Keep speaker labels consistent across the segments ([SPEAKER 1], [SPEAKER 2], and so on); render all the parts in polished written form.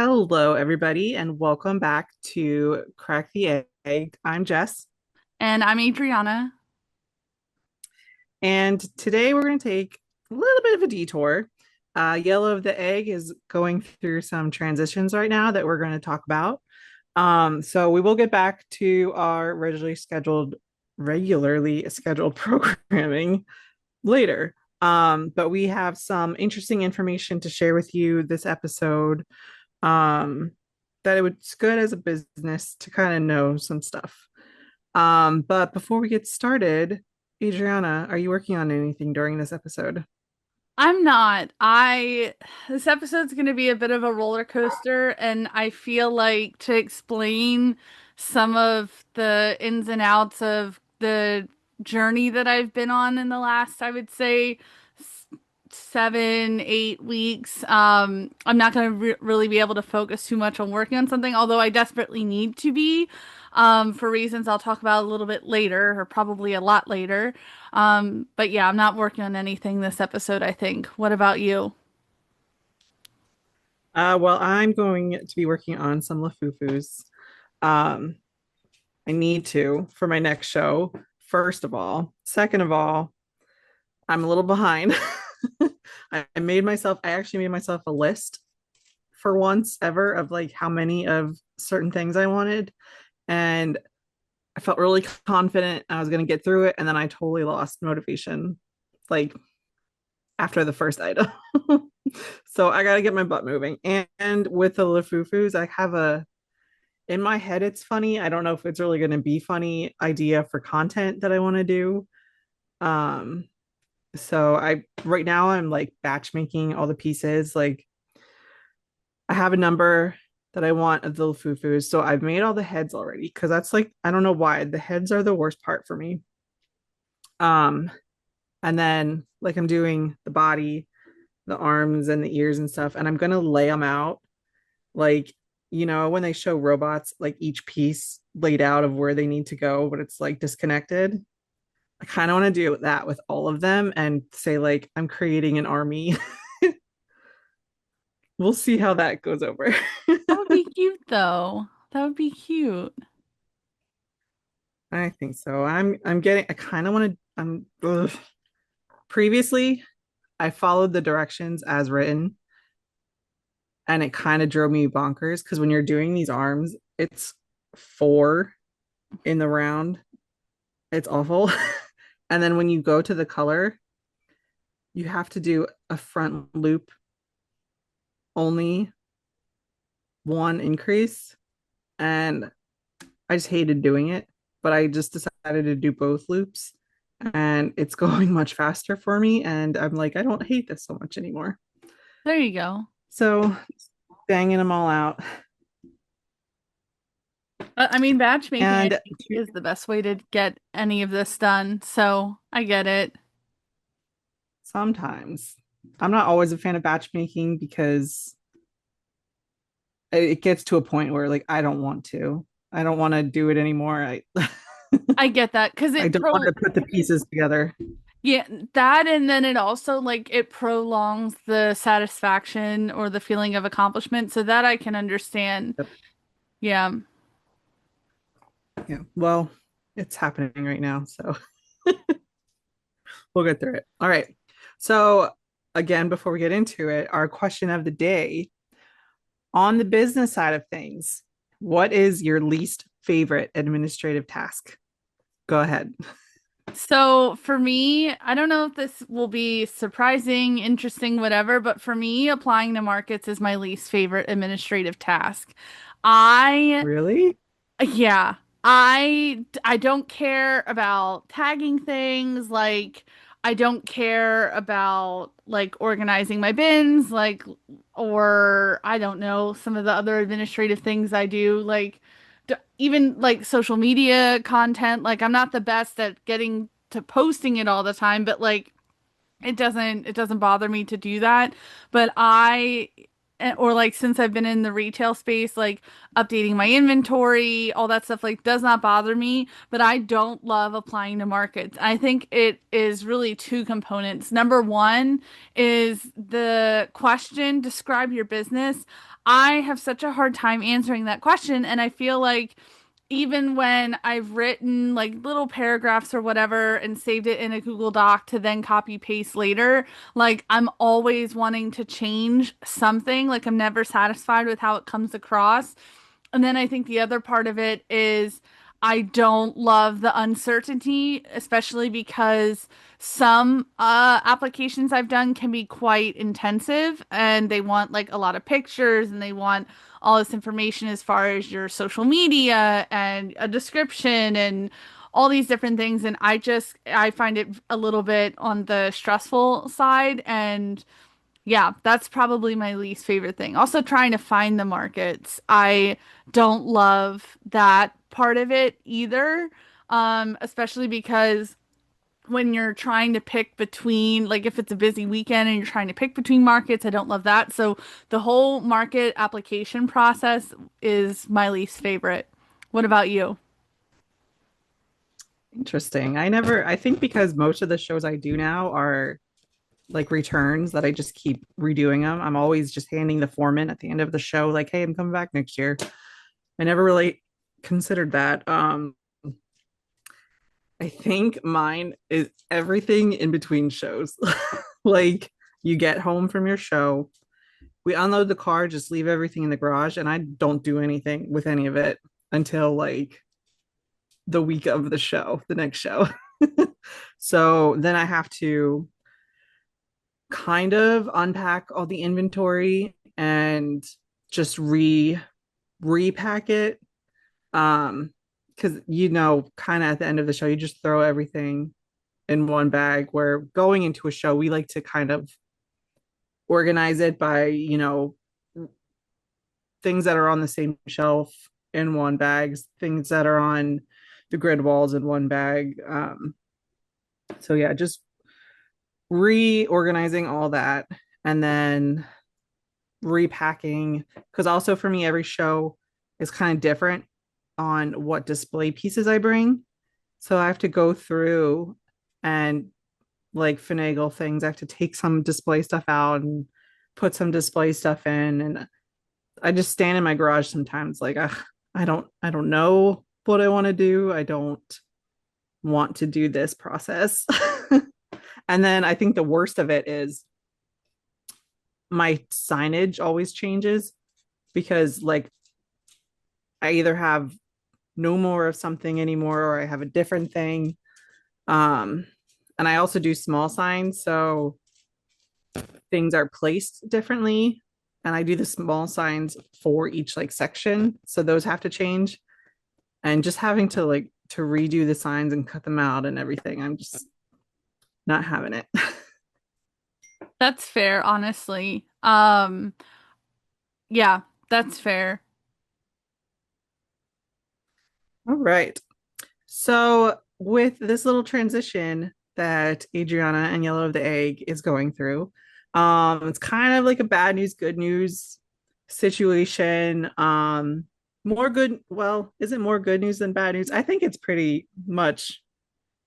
[SPEAKER 1] Hello, everybody, and welcome back to Crack the Egg. I'm Jess,
[SPEAKER 2] And I'm Adriana.
[SPEAKER 1] and today we're going to take a little bit of a detour. Yellow of the Egg is going through some transitions right now that we're going to talk about. So we will get back to our regularly scheduled programming later. But we have some interesting information to share with you this episode. Um, that it's good as a business to kind of know some stuff. But before we get started, Adriana, are you working on anything during this episode?
[SPEAKER 2] I'm not. This episode's going to be a bit of a roller coaster, and I feel like to explain some of the ins and outs of the journey that I've been on in the last, I would say, 7, 8 weeks. I'm not going to really be able to focus too much on working on something, although I desperately need to be, for reasons I'll talk about a little bit later, or probably a lot later. But yeah, I'm not working on anything this episode, I think. What about you?
[SPEAKER 1] Well, I'm going to be working on some Lafufus. Um, I need to for my next show, first of all. Second of all, I'm a little behind. I actually made myself a list for once ever of like how many of certain things I wanted. And I felt really confident I was going to get through it. And then I totally lost motivation like after the first item. So I got to get my butt moving. And with the Lafufus, I have in my head, it's funny. I don't know if it's really going to be funny idea for content that I want to do. Um, right now I'm like batch making all the pieces. Like I have a number that I want of the Lafufus. So I've made all the heads already because that's like, I don't know why. The heads are the worst part for me. Um, and then like I'm doing the body, the arms and the ears and stuff, and I'm gonna lay them out like when they show robots like each piece laid out of where they need to go, but it's like disconnected. I kind of want to do that with all of them and say like I'm creating an army. We'll see how that goes over.
[SPEAKER 2] That would be cute, though. That would be cute.
[SPEAKER 1] I think so. I'm getting I kind of want to I'm ugh. Previously I followed the directions as written and it kind of drove me bonkers because when you're doing these arms, it's four in the round. It's awful. And then when you go to the color, you have to do a front loop only one increase. And I just hated doing it, but I just decided to do both loops and it's going much faster for me. And I'm like, I don't hate this so much anymore.
[SPEAKER 2] There you go.
[SPEAKER 1] So banging them all out.
[SPEAKER 2] I mean, batch making, I
[SPEAKER 1] And
[SPEAKER 2] think, is the best way to get any of this done. So I get it.
[SPEAKER 1] sometimes I'm not always a fan of batch making because it gets to a point where like I don't want to. I don't want to do it anymore.
[SPEAKER 2] I get that because
[SPEAKER 1] I don't want to put the pieces together.
[SPEAKER 2] yeah, that and then it also like it prolongs the satisfaction or the feeling of accomplishment. So that I can understand.
[SPEAKER 1] Yep.
[SPEAKER 2] Yeah.
[SPEAKER 1] Yeah. Well, it's happening right now, so we'll get through it. All right. So again, before we get into it, our question of the day on the business side of things, what is your least favorite administrative task? Go ahead.
[SPEAKER 2] So for me, I don't know if this will be surprising, interesting, whatever, but for me, applying to markets is my least favorite administrative task. I
[SPEAKER 1] Really?
[SPEAKER 2] Yeah, I don't care about tagging things, like I don't care about like organizing my bins, like or I don't know, some of the other administrative things I do, like even like social media content, like I'm not the best at getting to posting it all the time, but like it doesn't bother me to do that. But or like since I've been in the retail space, like updating my inventory, all that stuff like does not bother me, but I don't love applying to markets. I think it is really two components. Number one is the question, describe your business. I have such a hard time answering that question, and I feel like even when I've written like little paragraphs or whatever and saved it in a Google Doc to then copy paste later, like I'm always wanting to change something. Like I'm never satisfied with how it comes across. And then I think the other part of it is I don't love the uncertainty, especially because some applications I've done can be quite intensive and they want like a lot of pictures and they want all this information as far as your social media and a description and all these different things. And I find it a little bit on the stressful side. And yeah, that's probably my least favorite thing. Also, trying to find the markets. I don't love that part of it either. Especially because when you're trying to pick between, like if it's a busy weekend and you're trying to pick between markets, I don't love that. So the whole market application process is my least favorite. What about you?
[SPEAKER 1] Interesting. I think because most of the shows I do now are like returns that I just keep redoing them. I'm always just handing the form in at the end of the show, like, hey, I'm coming back next year. I never really considered that. I think mine is everything in between shows. Like you get home from your show, we unload the car, just leave everything in the garage, and I don't do anything with any of it until like the week of the show, the next show. So then I have to kind of unpack all the inventory and just repack it. Because kind of at the end of the show, you just throw everything in one bag. Where going into a show, we like to kind of organize it by, things that are on the same shelf in one bag, things that are on the grid walls in one bag. So yeah, just reorganizing all that and then repacking. Because also for me, every show is kind of different on what display pieces I bring. So I have to go through and like finagle things. I have to take some display stuff out and put some display stuff in. And I just stand in my garage sometimes like I don't know what I want to do. I don't want to do this process. And then I think the worst of it is my signage always changes because like I either have no more of something anymore or I have a different thing. Um and I also do small signs, so things are placed differently and I do the small signs for each like section, so those have to change. And just having to like to redo the signs and cut them out and everything, I'm just not having it.
[SPEAKER 2] That's fair, honestly. Yeah, that's fair.
[SPEAKER 1] All right. So, with this little transition that Adriana and Yellow of the Egg is going through, it's kind of like a bad news, good news situation. More good, well, is it more good news than bad news? I think it's pretty much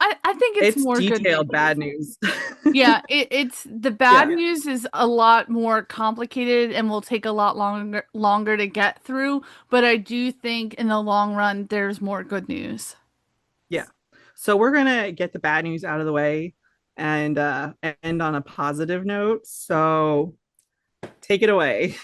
[SPEAKER 2] I think it's
[SPEAKER 1] it's
[SPEAKER 2] more good
[SPEAKER 1] detailed
[SPEAKER 2] news.
[SPEAKER 1] bad news.
[SPEAKER 2] Yeah, it's the bad
[SPEAKER 1] Yeah,
[SPEAKER 2] news is a lot more complicated and will take a lot longer to get through, but I do think in the long run there's more good news.
[SPEAKER 1] yeah. So we're gonna get the bad news out of the way and end on a positive note. So take it away.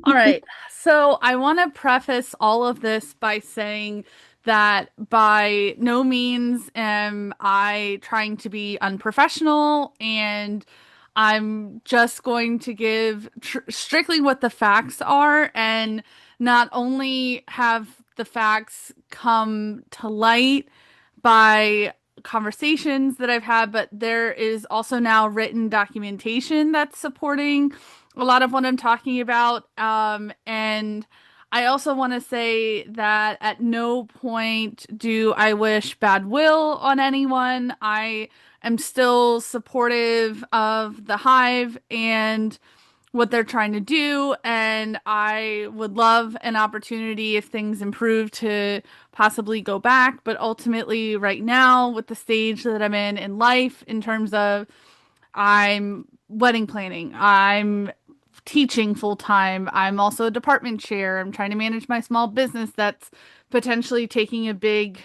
[SPEAKER 2] All right. So I want to preface all of this by saying that by no means am I trying to be unprofessional, and I'm just going to give strictly what the facts are and not only have the facts come to light by conversations that I've had, but there is also now written documentation that's supporting a lot of what I'm talking about. And I also want to say that at no point do I wish bad will on anyone. I am still supportive of the Hive and what they're trying to do, and I would love an opportunity if things improve to possibly go back. But ultimately, right now, with the stage that I'm in life, in terms of I'm wedding planning, I'm teaching full time, I'm also a department chair, I'm trying to manage my small business that's potentially taking a big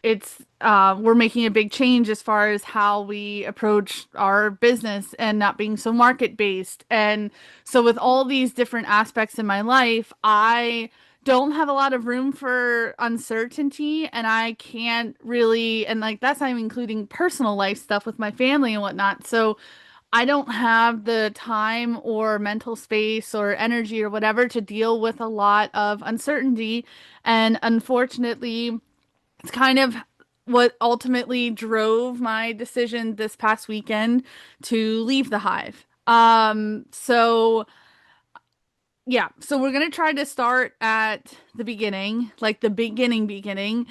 [SPEAKER 2] it's we're making a big change as far as how we approach our business and not being so market based. And so with all these different aspects in my life, I don't have a lot of room for uncertainty, and I can't really, and like that's not even including personal life stuff with my family and whatnot. So I don't have the time or mental space or energy or whatever to deal with a lot of uncertainty. And unfortunately, it's kind of what ultimately drove my decision this past weekend to leave the hive. So yeah, so we're gonna try to start at the beginning, like the beginning,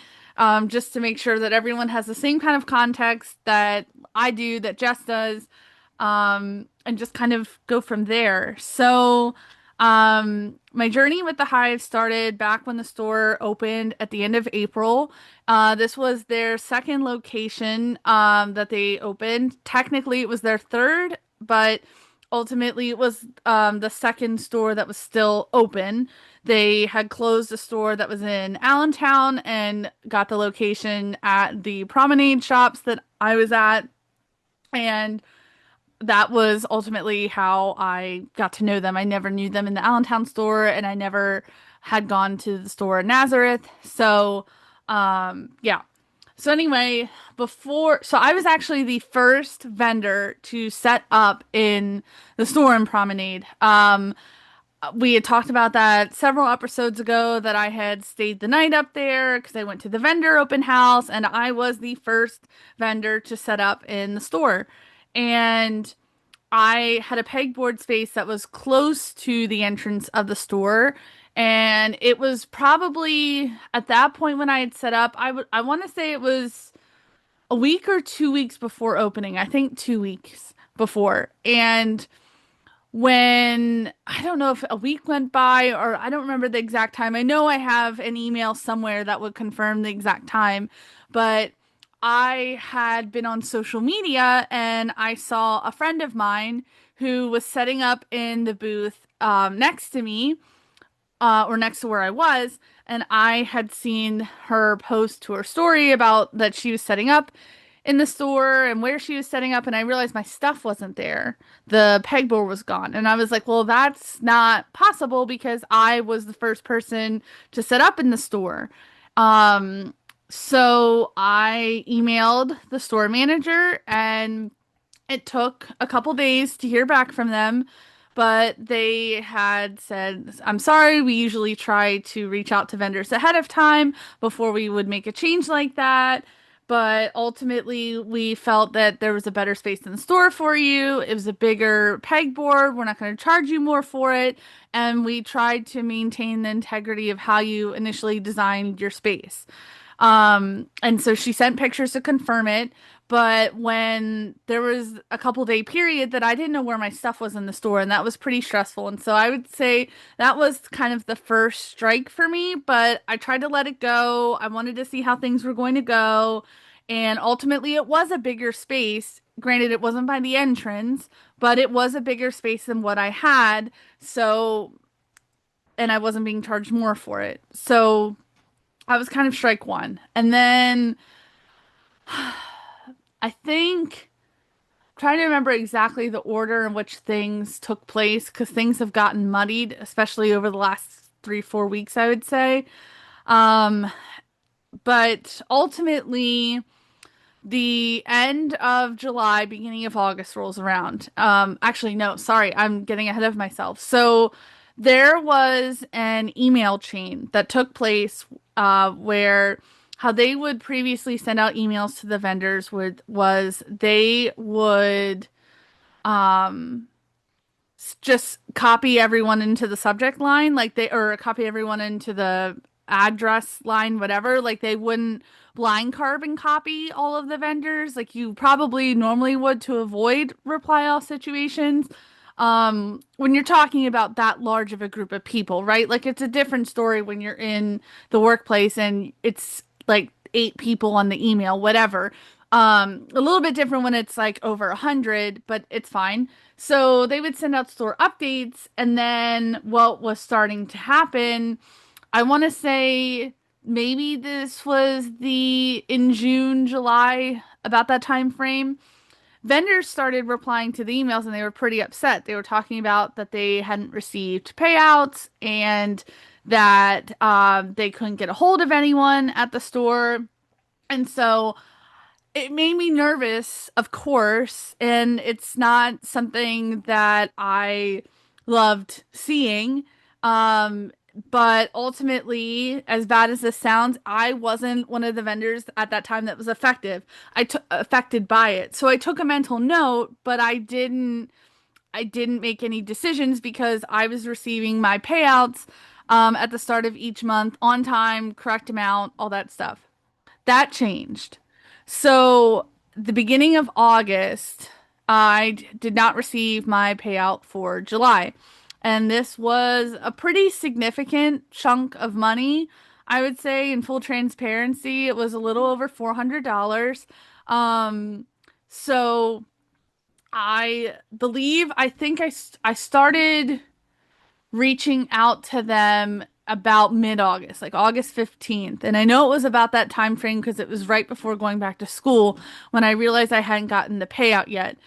[SPEAKER 2] just to make sure that everyone has the same kind of context that I do, that Jess does, and just kind of go from there. So, my journey with the Hive started back when the store opened at the end of April. This was their second location, that they opened. Technically, it was their third, but ultimately it was, the second store that was still open. They had closed a store that was in Allentown and got the location at the promenade shops that I was at. And that was ultimately how I got to know them. I never knew them in the Allentown store, and I never had gone to the store in Nazareth. So, yeah. So anyway, so I was actually the first vendor to set up in the store in Promenade. We had talked about that several episodes ago that I had stayed the night up there because I went to the vendor open house, and I was the first vendor to set up in the store. And I had a pegboard space that was close to the entrance of the store. And it was probably at that point when I had set up, I want to say it was a week or 2 weeks before opening. I think 2 weeks before. And when I don't know if a week went by, or I don't remember the exact time. I know I have an email somewhere that would confirm the exact time, but I had been on social media and I saw a friend of mine who was setting up in the booth, next to me, or next to where I was, and I had seen her post to her story about that she was setting up in the store and where she was setting up, and I realized my stuff wasn't there. The pegboard was gone. And I was like, well, that's not possible because I was the first person to set up in the store. Um, so I emailed the store manager, and it took a couple days to hear back from them, but they had said, I'm sorry, we usually try to reach out to vendors ahead of time before we would make a change like that. But ultimately, we felt that there was a better space in the store for you. It was a bigger pegboard. We're not going to charge you more for it. And we tried to maintain the integrity of how you initially designed your space. And so she sent pictures to confirm it. But when there was a couple day period that I didn't know where my stuff was in the store, and that was pretty stressful. And so I would say that was kind of the first strike for me, but I tried to let it go. I wanted to see how things were going to go. And ultimately, it was a bigger space. Granted, it wasn't by the entrance, but it was a bigger space than what I had. So, and I wasn't being charged more for it. So I was kind of strike one. And then I think trying to remember exactly the order in which things took place because things have gotten muddied, especially over the last 3, 4 weeks, I would say. Um, but ultimately, the end of July, beginning of August rolls around. Actually, no, sorry, I'm getting ahead of myself. So there was an email chain that took place, where how they would previously send out emails to the vendors was they would just copy everyone into the subject line, like they, or copy everyone into the address line, whatever. Like they wouldn't blind carbon copy all of the vendors like you probably normally would to avoid reply all situations. when you're talking about that large of a group of people, right? Like it's a different story when you're in the workplace and it's like 8 people on the email, whatever. A little bit different when it's like over 100, but it's fine. So they would send out store updates, and then what was starting to happen, I want to say maybe this was the in June, July, about that time frame. Vendors started replying to the emails and they were pretty upset. They were talking about that they hadn't received payouts and that they couldn't get a hold of anyone at the store. And so it made me nervous, of course, and it's not something that I loved seeing. Um, but ultimately, as bad as this sounds, I wasn't one of the vendors at that time that was affected by it. So I took a mental note, but I didn't make any decisions because I was receiving my payouts at the start of each month on time, correct amount, all that stuff. That changed. So, the beginning of August, did not receive my payout for July. And this was a pretty significant chunk of money, I would say, in full transparency. It was a little over $400. Um, so I think I started reaching out to them about mid-August, like August 15th. And I know it was about that time frame because it was right before going back to school when I realized I hadn't gotten the payout yet.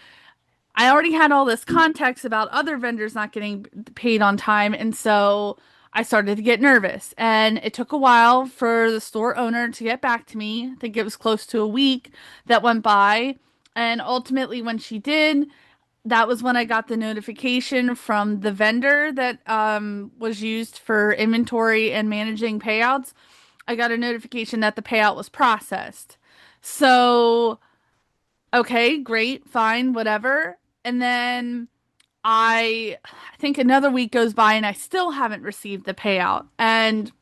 [SPEAKER 2] I already had all this context about other vendors not getting paid on time, and so I started to get nervous. And it took a while for the store owner to get back to me. I think it was close to a week that went by. And ultimately, when she did, that was when I got the notification from the vendor that was used for inventory and managing payouts. I got a notification that the payout was processed. So, okay, great, fine, whatever. And then I think another week goes by and I still haven't received the payout. And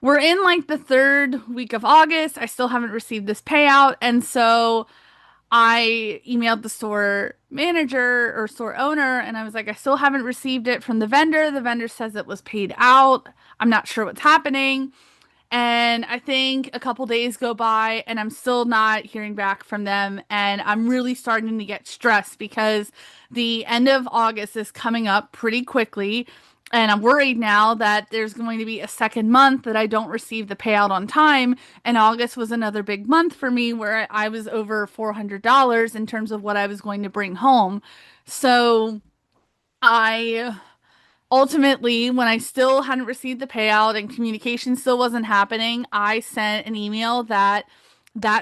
[SPEAKER 2] we're in like the third week of August. I still haven't received this payout. And so I emailed the store manager or store owner and I was like, I still haven't received it from the vendor. The vendor says it was paid out. I'm not sure what's happening. And I think a couple days go by and I'm still not hearing back from them. And I'm really starting to get stressed because the end of August is coming up pretty quickly. And I'm worried now that there's going to be a second month that I don't receive the payout on time. And August was another big month for me where I was over $400 in terms of what I was going to bring home. So I ultimately, when I still hadn't received the payout and communication still wasn't happening, I sent an email that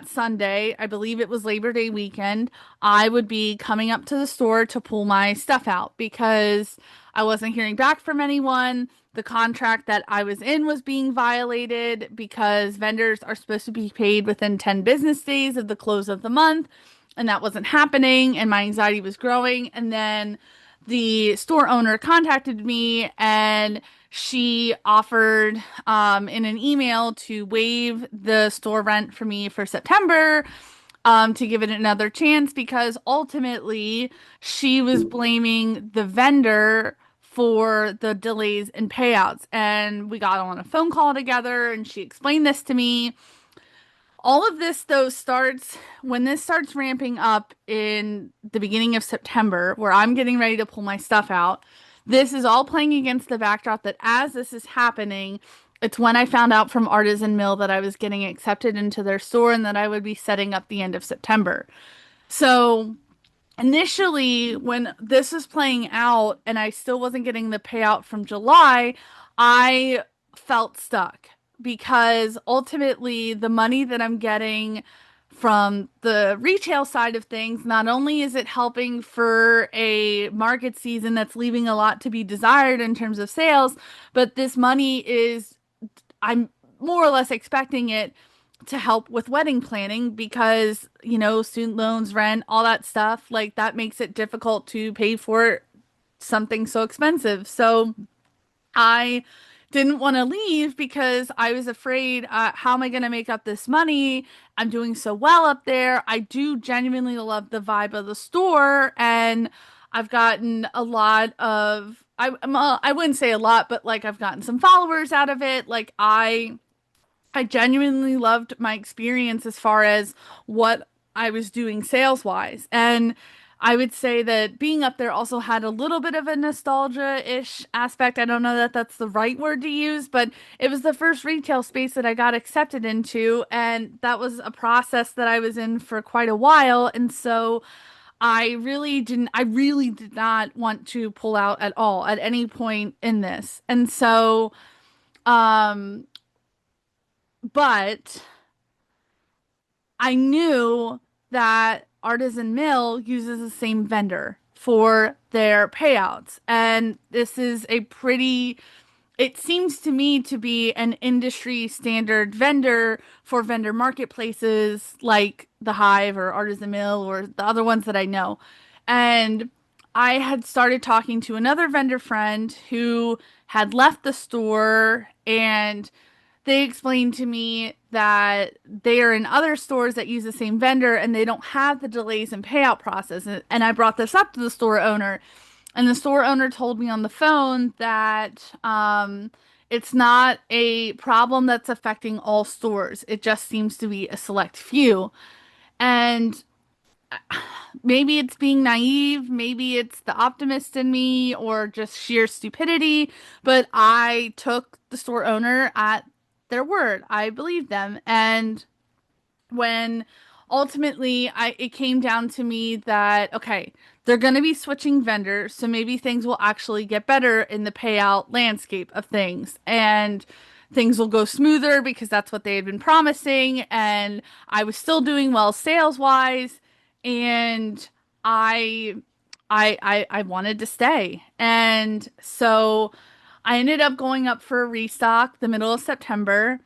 [SPEAKER 2] Sunday, I believe it was Labor Day weekend, I would be coming up to the store to pull my stuff out because I wasn't hearing back from anyone. The contract that I was in was being violated because vendors are supposed to be paid within 10 business days of the close of the month, and that wasn't happening, and my anxiety was growing. And then the store owner contacted me and she offered in an email to waive the store rent for me for September, to give it another chance because ultimately she was blaming the vendor for the delays in payouts. And we got on a phone call together and she explained this to me. All of this, though, starts when this starts ramping up in the beginning of September, where I'm getting ready to pull my stuff out. This is all playing against the backdrop that as this is happening, it's when I found out from Artisan Mill that I was getting accepted into their store and that I would be setting up the end of September. So initially, when this was playing out and I still wasn't getting the payout from July, I felt stuck because ultimately the money that I'm getting from the retail side of things, not only is it helping for a market season that's leaving a lot to be desired in terms of sales, but this money is, I'm more or less expecting it to help with wedding planning because, student loans, rent, all that stuff, like that makes it difficult to pay for something so expensive. So I didn't want to leave because I was afraid, how am I going to make up this money? I'm doing so well up there. I do genuinely love the vibe of the store, and I've gotten a lot of I wouldn't say a lot, but like I've gotten some followers out of it. Like I genuinely loved my experience as far as what I was doing sales wise. And I would say that being up there also had a little bit of a nostalgia-ish aspect. I don't know that that's the right word to use, but it was the first retail space that I got accepted into, and that was a process that I was in for quite a while. And so I really did not want to pull out at all at any point in this. And so, um, but I knew that Artisan Mill uses the same vendor for their payouts. And this is a pretty, it seems to me to be an industry standard vendor for vendor marketplaces like the Hive or Artisan Mill or the other ones that I know. And I had started talking to another vendor friend who had left the store, and they explained to me that they are in other stores that use the same vendor and they don't have the delays in payout process. And I brought this up to the store owner, and the store owner told me on the phone that it's not a problem that's affecting all stores. It just seems to be a select few. And maybe it's being naive, maybe it's the optimist in me, or just sheer stupidity, but I took the store owner at their word. I believed them. And when ultimately it came down to me that okay, they're going to be switching vendors, so maybe things will actually get better in the payout landscape of things, and things will go smoother because that's what they had been promising, and I was still doing well sales wise, and I I wanted to stay. And so I ended up going up for a restock the middle of September.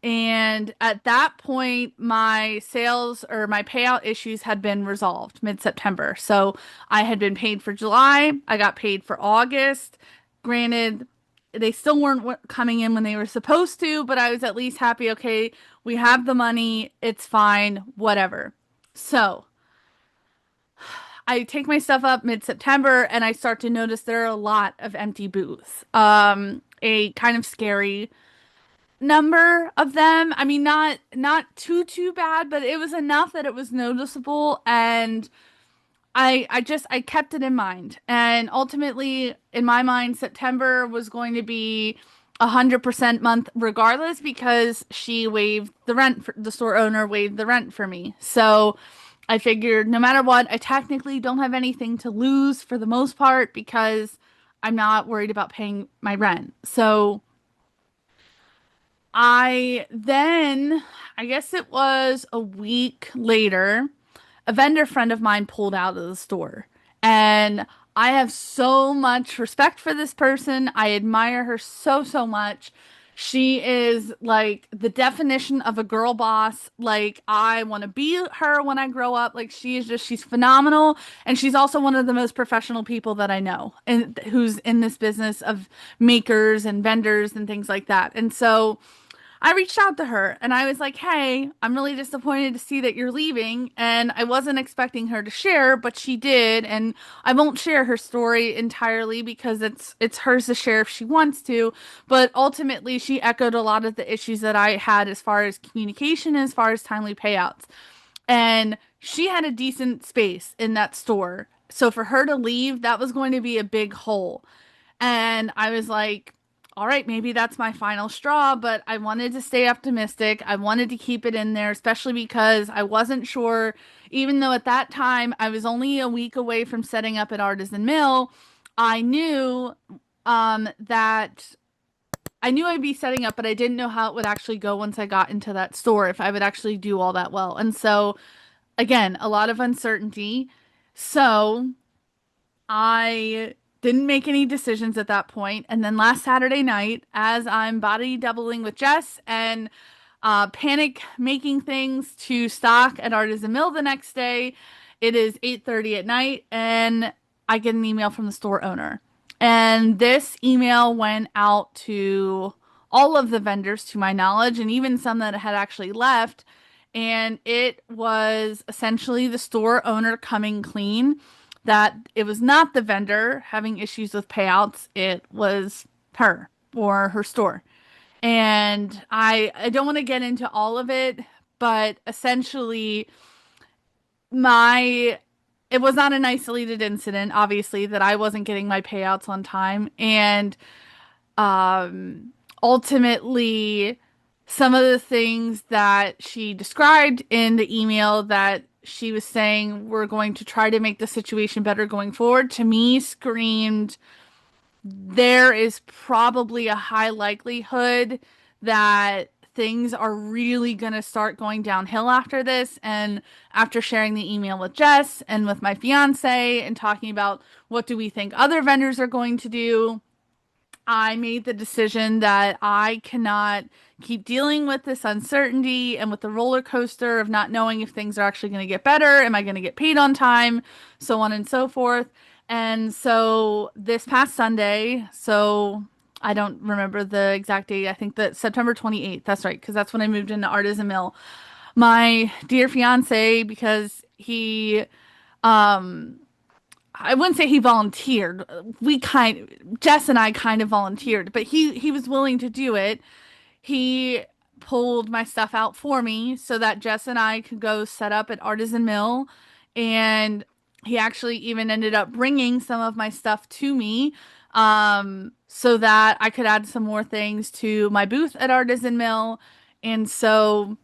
[SPEAKER 2] And at that point, my sales or my payout issues had been resolved mid-September. So I had been paid for July. I got paid for August. Granted, they still weren't coming in when they were supposed to, but I was at least happy. Okay, we have the money. It's fine. Whatever. So I take my stuff up mid-September and I start to notice there are a lot of empty booths. A kind of scary number of them. I mean, not too bad, but it was enough that it was noticeable, and I kept it in mind. And ultimately, in my mind, September was going to be 100% month regardless because she waived the rent for, the store owner waived the rent for me. So I figured no matter what, I technically don't have anything to lose for the most part because I'm not worried about paying my rent. So I then, I guess it was a week later, a vendor friend of mine pulled out of the store. And I have so much respect for this person. I admire her so much. She is like the definition of a girl boss. Like, I want to be her when I grow up. Like, she is just, she's phenomenal. And she's also one of the most professional people that I know and who's in this business of makers and vendors and things like that. And so, I reached out to her and I was like, "Hey, I'm really disappointed to see that you're leaving." And I wasn't expecting her to share, but she did. And I won't share her story entirely because it's hers to share if she wants to. But ultimately, she echoed a lot of the issues that I had as far as communication, as far as timely payouts. And she had a decent space in that store. So for her to leave, that was going to be a big hole. And I was like, all right, maybe that's my final straw, but I wanted to stay optimistic. I wanted to keep it in there, especially because I wasn't sure, even though at that time I was only a week away from setting up an artisan mill, I knew that I knew I'd be setting up, but I didn't know how it would actually go once I got into that store, if I would actually do all that well. And so, again, a lot of uncertainty. So I didn't make any decisions at that point. And then last Saturday night, as I'm body doubling with Jess and panic making things to stock at Artisan Mill the next day, it is 8:30 at night, and I get an email from the store owner. And this email went out to all of the vendors, to my knowledge, and even some that had actually left. And it was essentially the store owner coming clean, that it was not the vendor having issues with payouts, it was her or her store. And I don't want to get into all of it, but essentially my it was not an isolated incident, obviously, that I wasn't getting my payouts on time. And um, ultimately, some of the things that she described in the email that she was saying we're going to try to make the situation better going forward, to me screamed there is probably a high likelihood that things are really going to start going downhill after this. And after sharing the email with Jess and with my fiance and talking about what do we think other vendors are going to do, I made the decision that I cannot keep dealing with this uncertainty and with the roller coaster of not knowing if things are actually going to get better. Am I going to get paid on time? So on and so forth. And so this past Sunday, so I don't remember the exact date. I think that September 28th. That's right, because that's when I moved into Artisan Mill. My dear fiance, because he I wouldn't say he volunteered. Jess and I kind of volunteered, but he was willing to do it. He pulled my stuff out for me so that Jess and I could go set up at Artisan Mill, and he actually even ended up bringing some of my stuff to me, so that I could add some more things to my booth at Artisan Mill. And so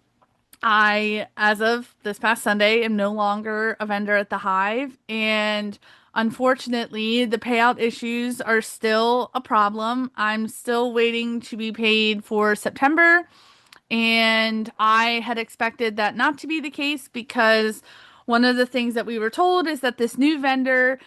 [SPEAKER 2] I, as of this past Sunday, am no longer a vendor at the Hive, and unfortunately, the payout issues are still a problem. I'm still waiting to be paid for September, and I had expected that not to be the case because one of the things that we were told is that this new vendor,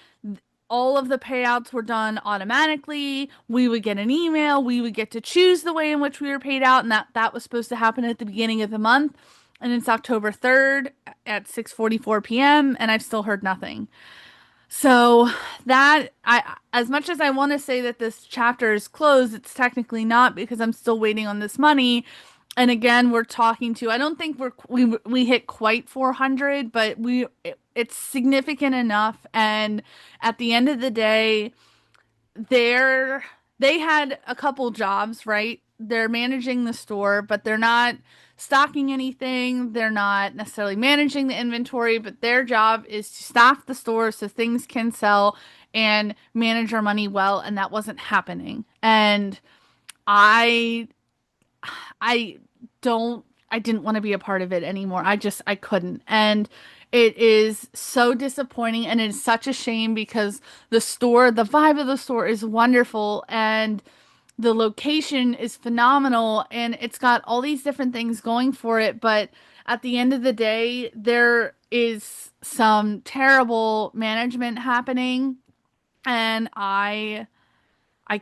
[SPEAKER 2] all of the payouts were done automatically. We would get an email, we would get to choose the way in which we were paid out, and that was supposed to happen at the beginning of the month. And it's October 3rd at 6:44 p.m. and I've still heard nothing. So that I as much as I want to say that this chapter is closed, it's technically not because I'm still waiting on this money. And again, we're talking to I don't think we hit quite 400, but it's significant enough. And at the end of the day, they're they had a couple jobs, right? They're managing the store, but they're not stocking anything. They're not necessarily managing the inventory, but their job is to staff the store so things can sell and manage our money well, and that wasn't happening. And I I I didn't want to be a part of it anymore. I couldn't. And it is so disappointing and it's such a shame because the vibe of the store is wonderful and the location is phenomenal and it's got all these different things going for it, but at the end of the day, there is some terrible management happening and I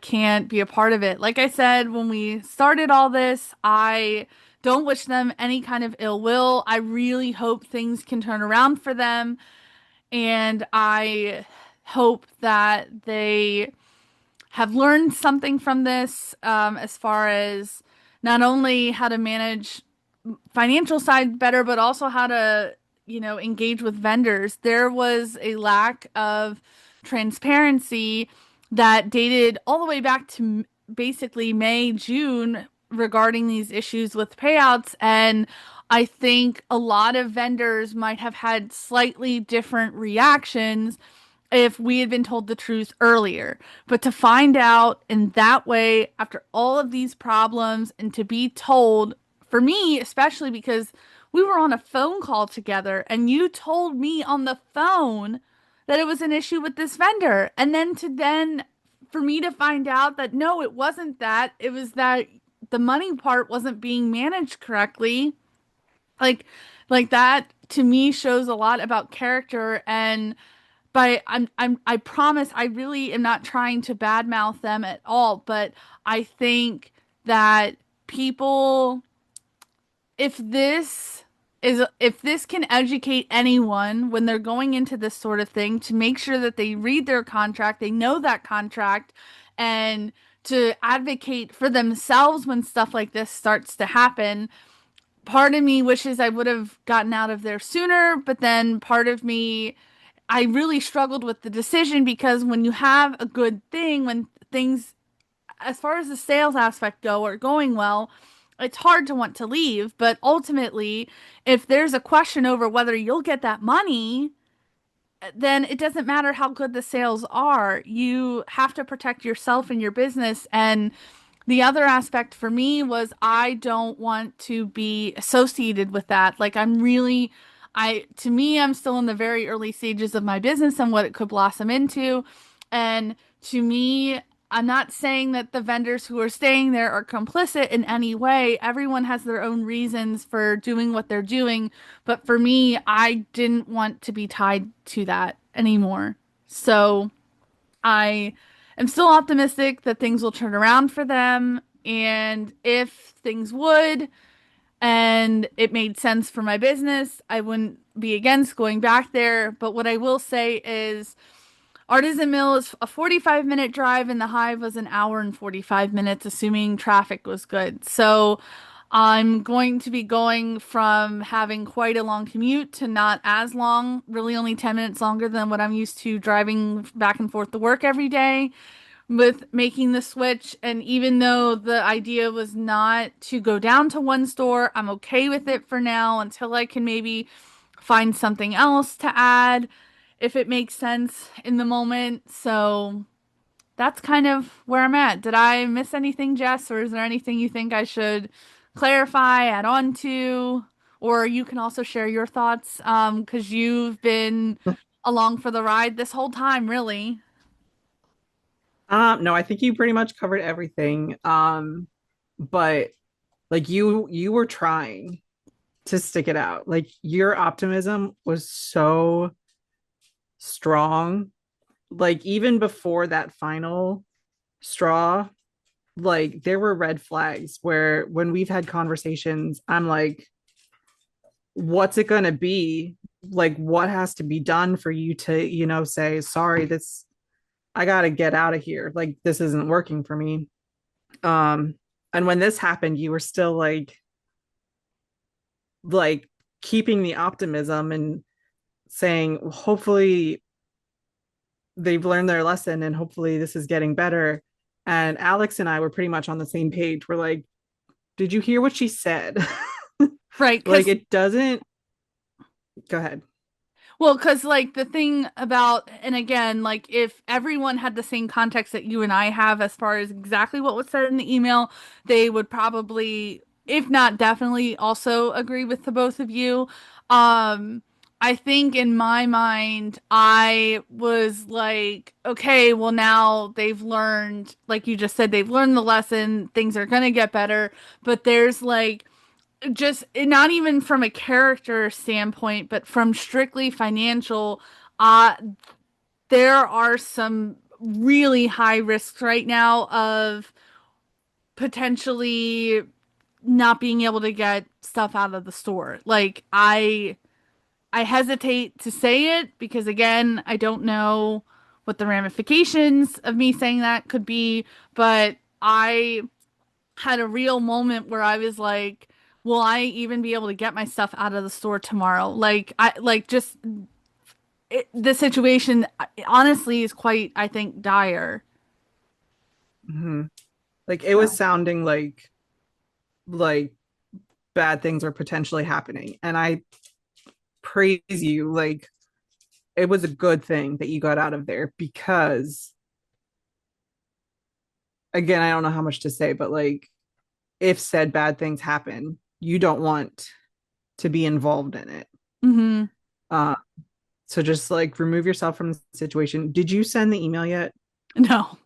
[SPEAKER 2] can't be a part of it. Like I said, when we started all this, I don't wish them any kind of ill will. I really hope things can turn around for them. And I hope that they have learned something from this, as far as not only how to manage financial side better, but also how to, engage with vendors. There was a lack of transparency that dated all the way back to basically May, June regarding these issues with payouts. And I think a lot of vendors might have had slightly different reactions if we had been told the truth earlier. But to find out in that way after all of these problems and to be told, for me, especially because we were on a phone call together and you told me on the phone that it was an issue with this vendor. And then for me to find out that no, it wasn't that. It was that the money part wasn't being managed correctly. Like like that to me shows a lot about character. And but I promise I really am not trying to badmouth them at all, but I think that people if this can educate anyone when they're going into this sort of thing to make sure that they read their contract, they know that contract, and to advocate for themselves when stuff like this starts to happen. Part of me wishes I would have gotten out of there sooner, but then part of me I really struggled with the decision because when you have a good thing, when things, as far as the sales aspect go, are going well, it's hard to want to leave. But ultimately, if there's a question over whether you'll get that money, then it doesn't matter how good the sales are. You have to protect yourself and your business. And the other aspect for me was I don't want to be associated with that. Like to me, I'm still in the very early stages of my business and what it could blossom into. And to me, I'm not saying that the vendors who are staying there are complicit in any way. Everyone has their own reasons for doing what they're doing. But for me, I didn't want to be tied to that anymore. So I am still optimistic that things will turn around for them. And if things would, and it made sense for my business, I wouldn't be against going back there. But what I will say is, Artisan Mill is a 45-minute drive, and the Hive was an hour and 45 minutes, assuming traffic was good. So I'm going to be going from having quite a long commute to not as long, really only 10 minutes longer than what I'm used to driving back and forth to work every day with making the switch. And even though the idea was not to go down to one store, I'm okay with it for now until I can maybe find something else to add if it makes sense in the moment. So that's kind of where I'm at. Did I miss anything, Jess, or is there anything you think I should clarify, add on to? Or you can also share your thoughts, because you've been along for the ride this whole time, really.
[SPEAKER 1] No, I think you pretty much covered everything. But like you were trying to stick it out. Like your optimism was so strong. Like even before that final straw, like there were red flags where when we've had conversations, I'm like, what's it gonna be? Like what has to be done for you to, say, sorry, this I gotta get out of here. Like this isn't working for me. Um, and when this happened, you were still like keeping the optimism and saying, hopefully they've learned their lesson and hopefully this is getting better. And Alex and I were pretty much on the same page. We're like, did you hear what she said?
[SPEAKER 2] Right,
[SPEAKER 1] Like
[SPEAKER 2] because
[SPEAKER 1] it doesn't go ahead.
[SPEAKER 2] well, because like the thing about, and again, like if everyone had the same context that you and I have as far as exactly what was said in the email, they would probably, if not definitely, also agree with the both of you. Um, I think in my mind, I was like, okay, well, now they've learned, like you just said, they've learned the lesson, things are gonna get better, but there's like, just not even from a character standpoint, but from strictly financial, uh, there are some really high risks right now of potentially not being able to get stuff out of the store. Like I hesitate to say it because again, I don't know what the ramifications of me saying that could be, but I had a real moment where I was like, will I even be able to get my stuff out of the store tomorrow? Like I like just the situation honestly is quite, I think, dire.
[SPEAKER 1] Mm-hmm. Like it was
[SPEAKER 2] So,
[SPEAKER 1] sounding like bad things are potentially happening. And I praise you. Like it was a good thing that you got out of there because again, I don't know how much to say, but like if said bad things happen, you don't want to be involved in it.
[SPEAKER 2] hmm.
[SPEAKER 1] Uh, so just like remove yourself from the situation. Did you send the email yet?
[SPEAKER 2] No.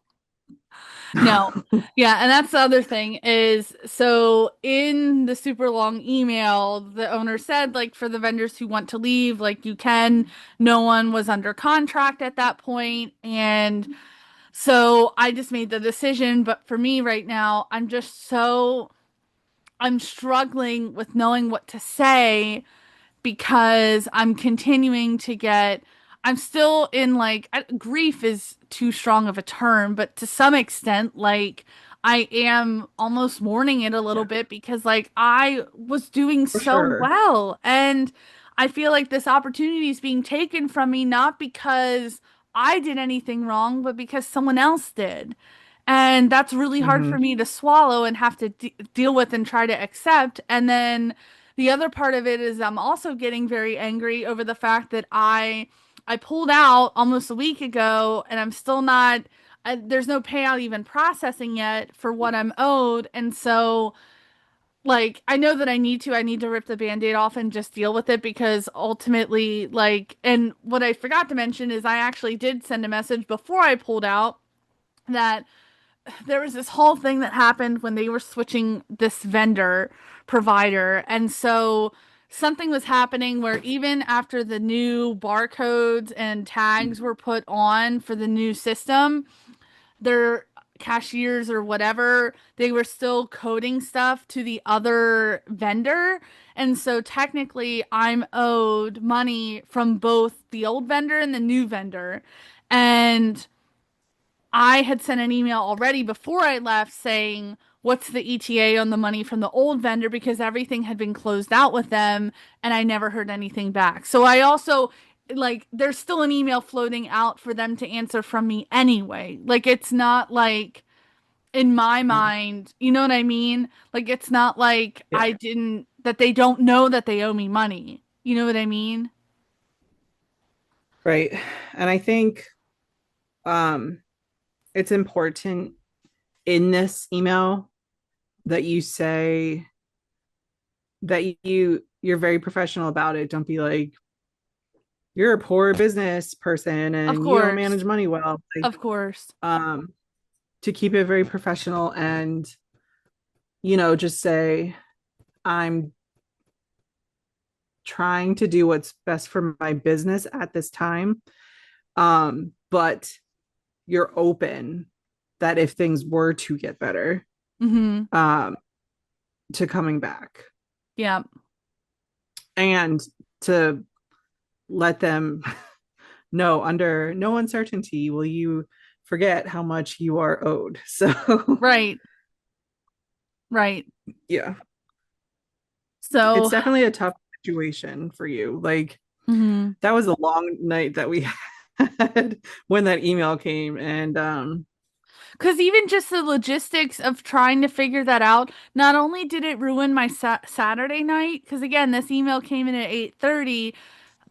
[SPEAKER 2] No. Yeah, and that's the other thing is so in the super long email, the owner said like for the vendors who want to leave, like you can, no one was under contract at that point, and so I just made the decision, but for me right now, I'm struggling with knowing what to say because I'm continuing to get, I'm still in like, grief is too strong of a term, but to some extent, like, I am almost mourning it a little
[SPEAKER 1] Yeah,
[SPEAKER 2] bit because, like, I was doing
[SPEAKER 1] for
[SPEAKER 2] so
[SPEAKER 1] sure.
[SPEAKER 2] well. And I feel like this opportunity is being taken from me not because I did anything wrong, but because someone else did. And that's really hard for
[SPEAKER 1] Hmm.
[SPEAKER 2] me to swallow and have to deal with and try to accept. And then the other part of it is I'm also getting very angry over the fact that I pulled out almost a week ago and I'm still not there's no payout even processing yet for what I'm owed. And so like I know that I need to rip the band-aid off and just deal with it because ultimately like and what I forgot to mention is I actually did send a message before I pulled out that there was this whole thing that happened when they were switching this vendor provider. And so something was happening where even after the new barcodes and tags were put on for the new system, their cashiers or whatever, they were still coding stuff to the other vendor. And so technically, I'm owed money from both the old vendor and the new vendor. And I had sent an email already before I left saying, what's the ETA on the money from the old vendor because everything had been closed out with them and I never heard anything back. So I also like there's still an email floating out for them to answer from me anyway. Like it's not like in my mind, you know what I mean? Like it's not like
[SPEAKER 1] Yeah.
[SPEAKER 2] I didn't that they don't know that they owe me money. You know what I mean?
[SPEAKER 1] Right. And I think um it's important in this email that you say that you're very professional about it. Don't be like, you're a poor business person
[SPEAKER 2] Of
[SPEAKER 1] and you don't
[SPEAKER 2] course.
[SPEAKER 1] manage money well. Like,
[SPEAKER 2] Of course.
[SPEAKER 1] um, to keep it very professional and, just say, I'm trying to do what's best for my business at this time. But you're open that if things were to get better,
[SPEAKER 2] Mm-hmm.
[SPEAKER 1] um, to coming back
[SPEAKER 2] Yeah.
[SPEAKER 1] and to let them know under no uncertainty will you forget how much you are owed. So,
[SPEAKER 2] Right. Right.
[SPEAKER 1] yeah, it's
[SPEAKER 2] So,
[SPEAKER 1] definitely a tough situation for you. Like,
[SPEAKER 2] mhm.
[SPEAKER 1] that was a long night that we had when that email came. And
[SPEAKER 2] Because even just the logistics of trying to figure that out, not only did it ruin my Saturday night, because again, this email came in at 8:30,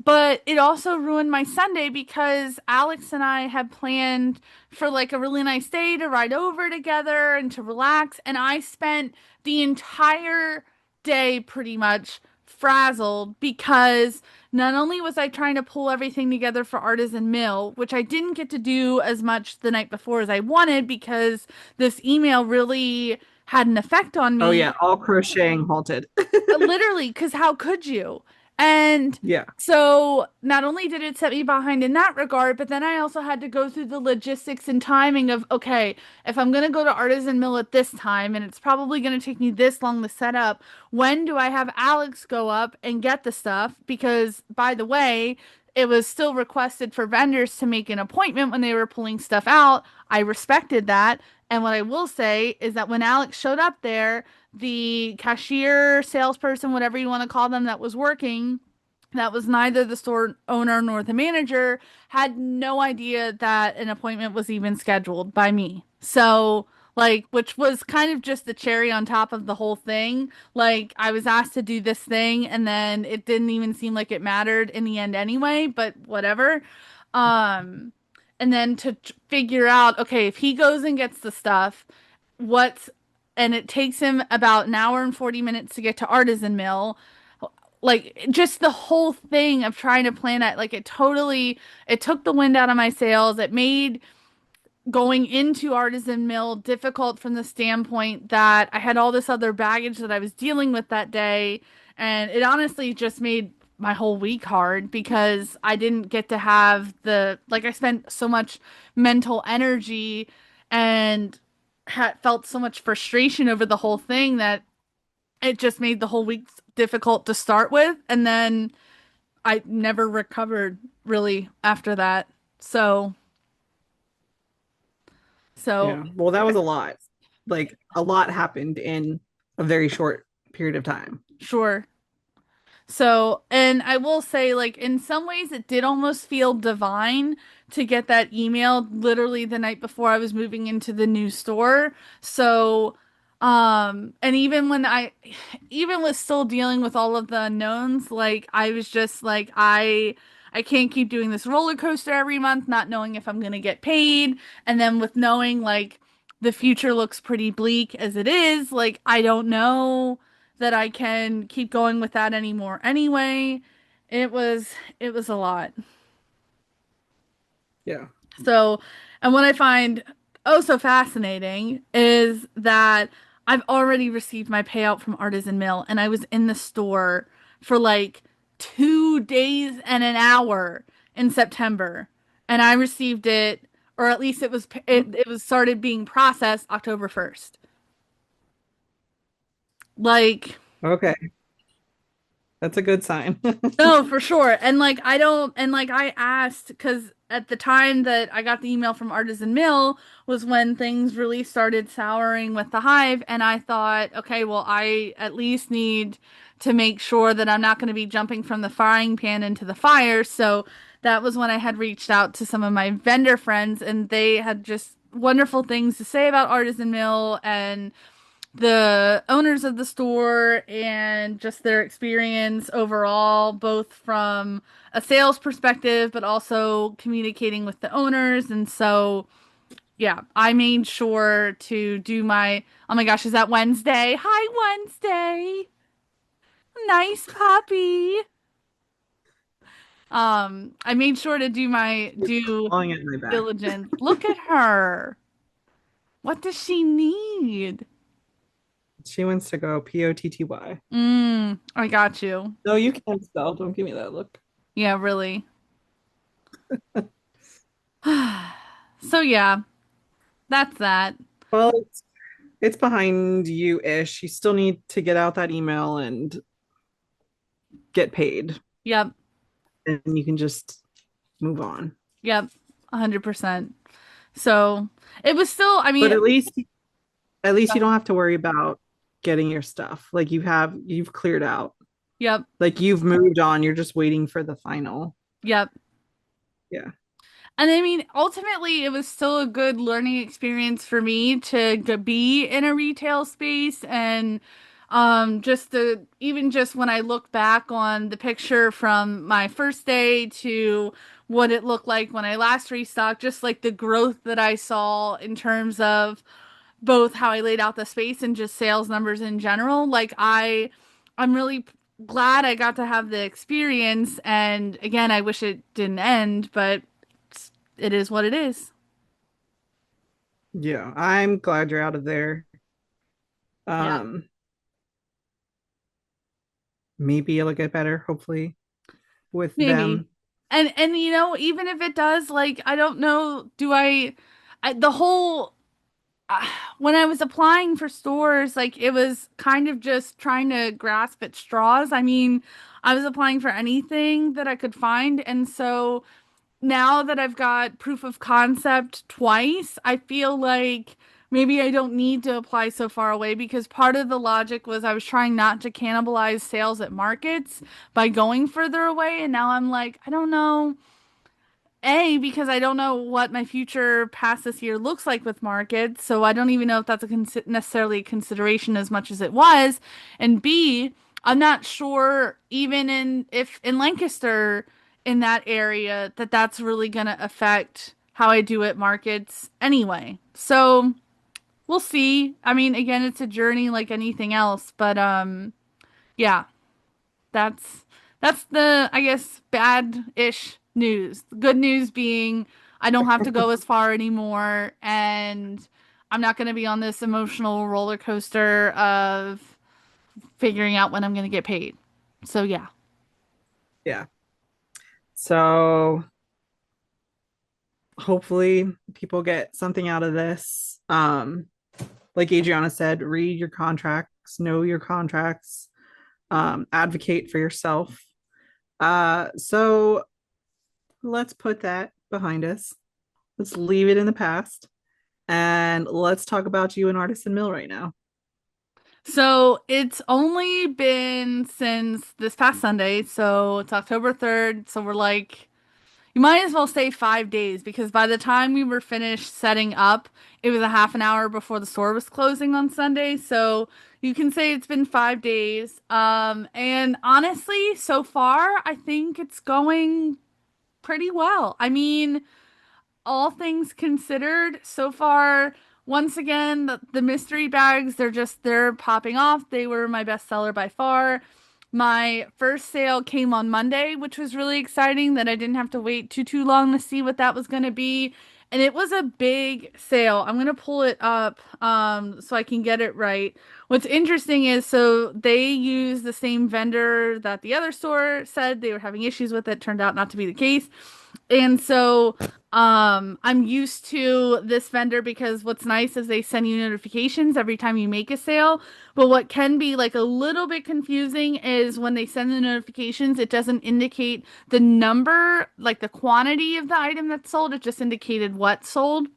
[SPEAKER 2] but it also ruined my Sunday because Alex and I had planned for like a really nice day to ride over together and to relax. And I spent the entire day pretty much frazzled because not only was I trying to pull everything together for Artisan Mill, which I didn't get to do as much the night before as I wanted because this email really had an effect on
[SPEAKER 1] oh
[SPEAKER 2] me.
[SPEAKER 1] yeah, all crocheting halted.
[SPEAKER 2] Literally, because how could you? And
[SPEAKER 1] Yeah.
[SPEAKER 2] so not only did it set me behind in that regard, but then I also had to go through the logistics and timing of, okay, if I'm going to go to Artisan Mill at this time and it's probably going to take me this long to set up, when do I have Alex go up and get the stuff? Because, by the way, it was still requested for vendors to make an appointment when they were pulling stuff out. I respected that. And what I will say is that when Alex showed up there, the cashier, salesperson, whatever you want to call them, that was working, that was neither the store owner nor the manager, had no idea that an appointment was even scheduled by me. So, like, which was kind of just the cherry on top of the whole thing. Like, I was asked to do this thing, and then it didn't even seem like it mattered in the end anyway, but whatever. Um, and then to figure out, okay, if he goes and gets the stuff, what's and it takes him about an hour and 40 minutes to get to Artisan Mill. Like just the whole thing of trying to plan it, like it took the wind out of my sails. It made going into Artisan Mill difficult from the standpoint that I had all this other baggage that I was dealing with that day. And it honestly just made my whole week hard because I didn't get to have like I spent so much mental energy and had felt so much frustration over the whole thing that it just made the whole week difficult to start with. And then I never recovered really after that. So, so
[SPEAKER 1] Yeah. Well, that was a lot. Like, a lot happened in a very short period of time.
[SPEAKER 2] sure. So, and I will say, like, in some ways, it did almost feel divine to get that email literally the night before I was moving into the new store. So, and even when even was still dealing with all of the unknowns, like, I was just like, I can't keep doing this roller coaster every month, not knowing if I'm gonna get paid. And then with knowing, like, the future looks pretty bleak as it is, like, I don't know that I can keep going with that anymore anyway. It was it was a lot.
[SPEAKER 1] Yeah.
[SPEAKER 2] So, and what I find oh so fascinating is that I've already received my payout from Artisan Mill and I was in the store for like 2 days and an hour in September and I received it or at least it was started being processed October 1st. Like
[SPEAKER 1] Okay. That's a good sign.
[SPEAKER 2] no, for sure. And like I don't and like I asked because at the time that I got the email from Artisan Mill was when things really started souring with the hive and I thought, okay, well I at least need to make sure that I'm not going to be jumping from the frying pan into the fire. So that was when I had reached out to some of my vendor friends and they had just wonderful things to say about Artisan Mill and the owners of the store and just their experience overall, both from a sales perspective, but also communicating with the owners. And so, yeah, I made sure to do my, oh my gosh, is that Wednesday? Hi, Wednesday. Nice puppy. I made sure to do my
[SPEAKER 1] You're
[SPEAKER 2] due
[SPEAKER 1] clawing at my back.
[SPEAKER 2] diligence. Look at her. What does she need?
[SPEAKER 1] She wants to go POTTY.
[SPEAKER 2] I got you.
[SPEAKER 1] No, you can't spell. Don't give me that look.
[SPEAKER 2] Yeah, really. So yeah, that's that.
[SPEAKER 1] Well, it's behind you-ish. You still need to get out that email and get paid,
[SPEAKER 2] Yep,
[SPEAKER 1] and you can just move on.
[SPEAKER 2] yep, 100%. So it was still, I
[SPEAKER 1] But
[SPEAKER 2] mean,
[SPEAKER 1] at least you don't have to worry about getting your stuff. Like you've cleared out.
[SPEAKER 2] yep,
[SPEAKER 1] Like you've moved on. You're just waiting for the final.
[SPEAKER 2] yep.
[SPEAKER 1] Yeah.
[SPEAKER 2] And I mean, ultimately, it was still a good learning experience for me to be in a retail space and just the even just when I look back on the picture from my first day to what it looked like when I last restocked, just like the growth that I saw in terms of both how I laid out the space and just sales numbers in general. Like I'm really glad I got to have the experience and again, I wish it didn't end, but it is what it is.
[SPEAKER 1] Yeah. I'm glad you're out of there.
[SPEAKER 2] Yeah,
[SPEAKER 1] Um, maybe it'll get better, hopefully, with
[SPEAKER 2] maybe.
[SPEAKER 1] them.
[SPEAKER 2] And you know, even if it does, like I don't know, I the whole uh, when I was applying for stores, like it was kind of just trying to grasp at straws. I mean, I was applying for anything that I could find, and so now that I've got proof of concept twice, I feel like maybe I don't need to apply so far away because part of the logic was I was trying not to cannibalize sales at markets by going further away. And now I'm like, I don't know. A, because I don't know what my future past this year looks like with markets, so I don't even know if that's necessarily a consideration as much as it was. And B, I'm not sure even in if in Lancaster in that area that that's really going to affect how I do at markets anyway. So we'll see. I mean, again, it's a journey like anything else, but yeah, that's that's the, I guess, bad-ish news. The good news being I don't have to go as far anymore, and I'm not going to be on this emotional roller coaster of figuring out when I'm going to get paid. So yeah.
[SPEAKER 1] Yeah. So hopefully people get something out of this. Like Adriana said, read your contracts, know your contracts, advocate for yourself. So let's put that behind us. Let's leave it in the past and let's talk about you and Artisan Mill right now.
[SPEAKER 2] So it's only been since this past Sunday, so it's October 3rd. So we're like, you might as well say 5 days because by the time we were finished setting up, it was a half an hour before the store was closing on Sunday. So you can say it's been 5 days. And honestly, so far, I think it's going pretty well. I mean, all things considered, so far, once again, the mystery bags, they're popping off. They were my best seller by far. My first sale came on Monday, which was really exciting that I didn't have to wait too long to see what that was going to be. And it was a big sale. I'm going to pull it up so I can get it right. What's interesting is so they use the same vendor that the other store said they were having issues with. It turned out not to be the case. And so I'm used to this vendor because what's nice is they send you notifications every time you make a sale. But what can be like a little bit confusing is when they send the notifications, it doesn't indicate the number, like the quantity of the item that's sold. It just indicated what sold.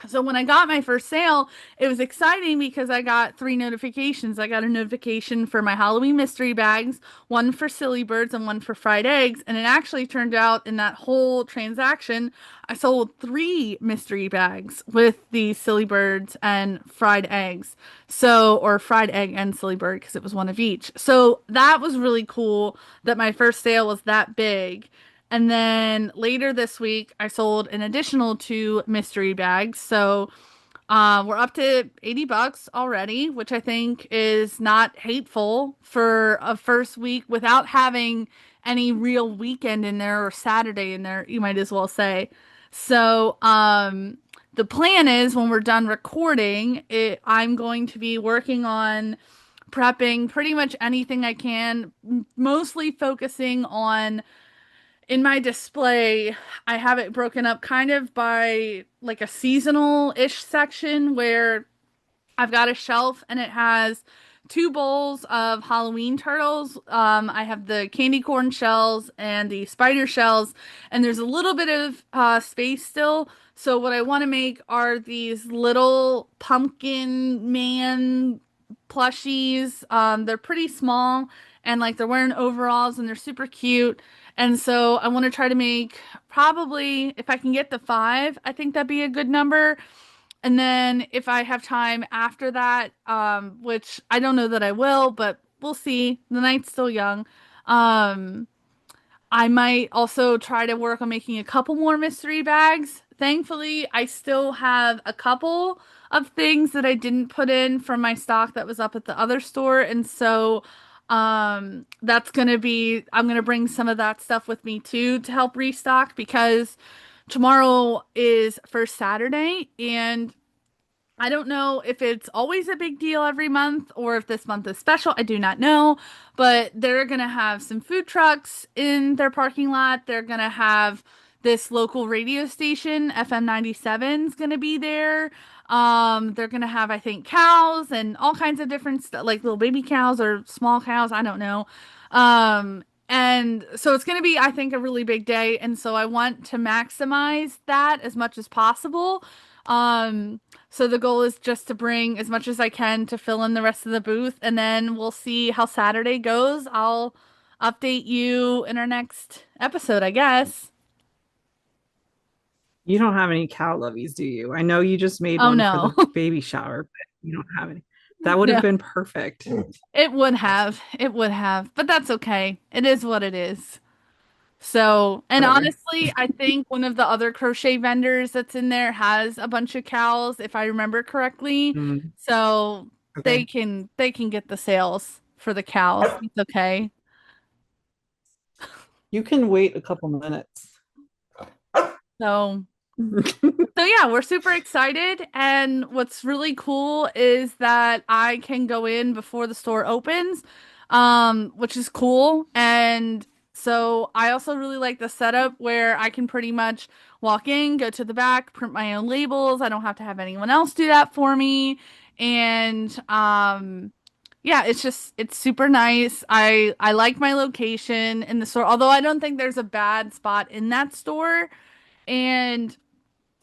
[SPEAKER 2] So when I got my first sale, it was exciting because I got three notifications. I got a notification for my Halloween mystery bags, one for silly birds and one for fried eggs. And it actually turned out in that whole transaction, I sold three mystery bags with the silly birds and fried eggs. So, or fried egg and silly bird because it was one of each. So that was really cool that my first sale was that big. And then later this week, I sold an additional two mystery bags. So we're up to $80 already, which I think is not hateful for a first week without having any real weekend in there or Saturday in there, you might as well say. So the plan is when we're done recording, I'm going to be working on prepping pretty much anything I can, mostly focusing on in my display, I have it broken up kind of by like a seasonal-ish section where I've got a shelf and it has two bowls of Halloween turtles. I have the candy corn shells and the spider shells, and there's a little bit of space still. So what I want to make are these little pumpkin man plushies. They're pretty small and like they're wearing overalls and they're super cute. And so I want to try to make probably if I can get the five, I think that'd be a good number. And then if I have time after that, which I don't know that I will, but we'll see. The night's still young. Um, I might also try to work on making a couple more mystery bags. Thankfully, I still have a couple of things that I didn't put in from my stock that was up at the other store. And so that's gonna be I'm gonna bring some of that stuff with me too to help restock because tomorrow is first Saturday and I don't know if it's always a big deal every month or if this month is special. I do not know, but they're going to have some food trucks in their parking lot. They're going to have this local radio station, FM 97 is going to be there. They're going to have, I think, cows and all kinds of different stuff, like little baby cows or small cows. I don't know. And so it's going to be, I think, a really big day. And so I want to maximize that as much as possible. Um, so the goal is just to bring as much as I can to fill in the rest of the booth, and then we'll see how Saturday goes. I'll update you in our next episode, I guess.
[SPEAKER 1] You don't have any cow lovies, do you? I know you just made
[SPEAKER 2] Oh
[SPEAKER 1] one for
[SPEAKER 2] no.
[SPEAKER 1] the baby shower, but you don't have any. That would have
[SPEAKER 2] No.
[SPEAKER 1] been perfect.
[SPEAKER 2] It would have. It would have. But that's okay. It is what it is. So, and
[SPEAKER 1] Whatever.
[SPEAKER 2] honestly, I think one of the other crochet vendors that's in there has a bunch of cows, if I remember correctly.
[SPEAKER 1] Mm,
[SPEAKER 2] So
[SPEAKER 1] okay.
[SPEAKER 2] they can get the sales for the cows. It's okay.
[SPEAKER 1] You can wait a couple minutes.
[SPEAKER 2] So So yeah, we're super excited. And what's really cool is that I can go in before the store opens, which is cool. And so I also really like the setup where I can pretty much walk in, go to the back, print my own labels. I don't have to have anyone else do that for me. And yeah, it's super nice. I like my location in the store, although I don't think there's a bad spot in that store. And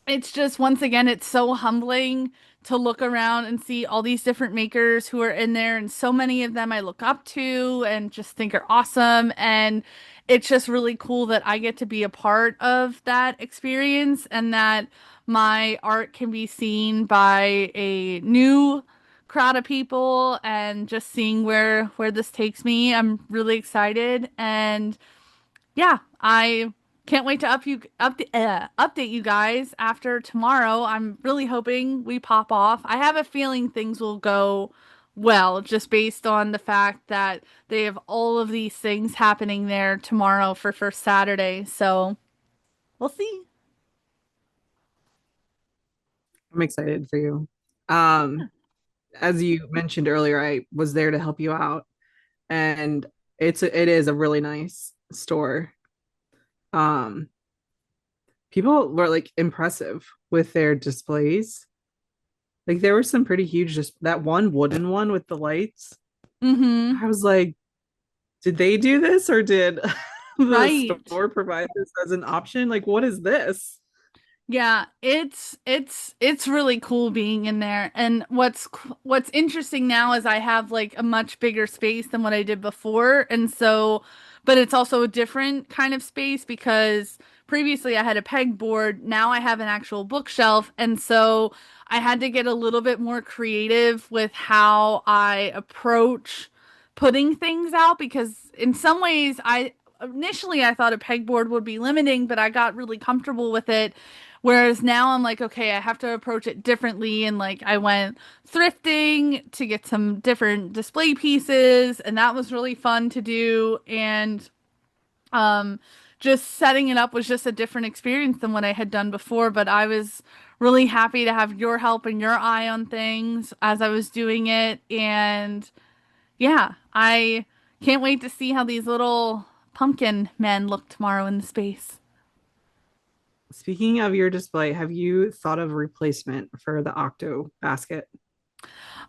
[SPEAKER 2] it's just once again, it's so humbling to look around and see all these different makers who are in there, and so many of them I look up to and just think are awesome. And it's just really cool that I get to be a part of that experience and that my art can be seen by a new crowd of people and just seeing where this takes me. I'm really excited and yeah, I can't wait to update you guys after tomorrow. I'm really hoping we pop off. I have a feeling things will go well, just based on the fact that they have all of these things happening there tomorrow for First Saturday. So we'll see.
[SPEAKER 1] I'm excited for you. Um, as you mentioned earlier, I was there to help you out, and it is a really nice store. Um, People were like impressive with their displays. Like there were some pretty huge, just that one wooden one with the lights.
[SPEAKER 2] Mm-hmm.
[SPEAKER 1] I was like, did they do this or did the
[SPEAKER 2] Right.
[SPEAKER 1] store provide this as an option? Like, what is this?
[SPEAKER 2] Yeah, it's really cool being in there. And what's interesting now is I have like a much bigger space than what I did before. And so, but it's also a different kind of space because previously I had a pegboard, now I have an actual bookshelf. And so I had to get a little bit more creative with how I approach putting things out because in some ways I initially I thought a pegboard would be limiting, but I got really comfortable with it. Whereas now I'm like, okay, I have to approach it differently. And like, I went thrifting to get some different display pieces, and that was really fun to do. And um, just setting it up was just a different experience than what I had done before. But I was really happy to have your help and your eye on things as I was doing it. And yeah, I can't wait to see how these little pumpkin men look tomorrow in the space.
[SPEAKER 1] Speaking of your display, have you thought of replacement for the Octo basket?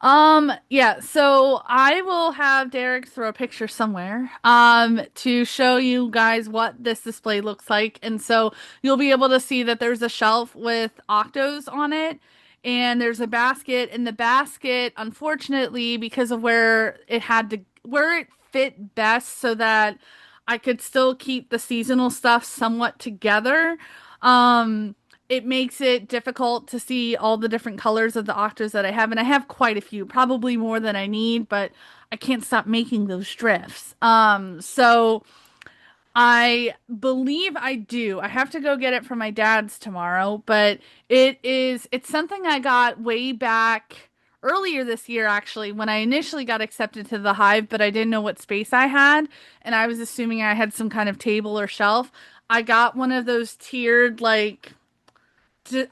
[SPEAKER 2] Yeah, so I will have Derek throw a picture somewhere, to show you guys what this display looks like. And so you'll be able to see that there's a shelf with octos on it, and there's a basket. And the basket, unfortunately, because of where it fit best so that I could still keep the seasonal stuff somewhat together, um, it makes it difficult to see all the different colors of the octos that I have. And I have quite a few, probably more than I need, but I can't stop making those drifts. So I believe I do. I have to go get it from my dad's tomorrow, but it's something I got way back earlier this year, actually, when I initially got accepted to the Hive, but I didn't know what space I had, and I was assuming I had some kind of table or shelf. I got one of those tiered, like,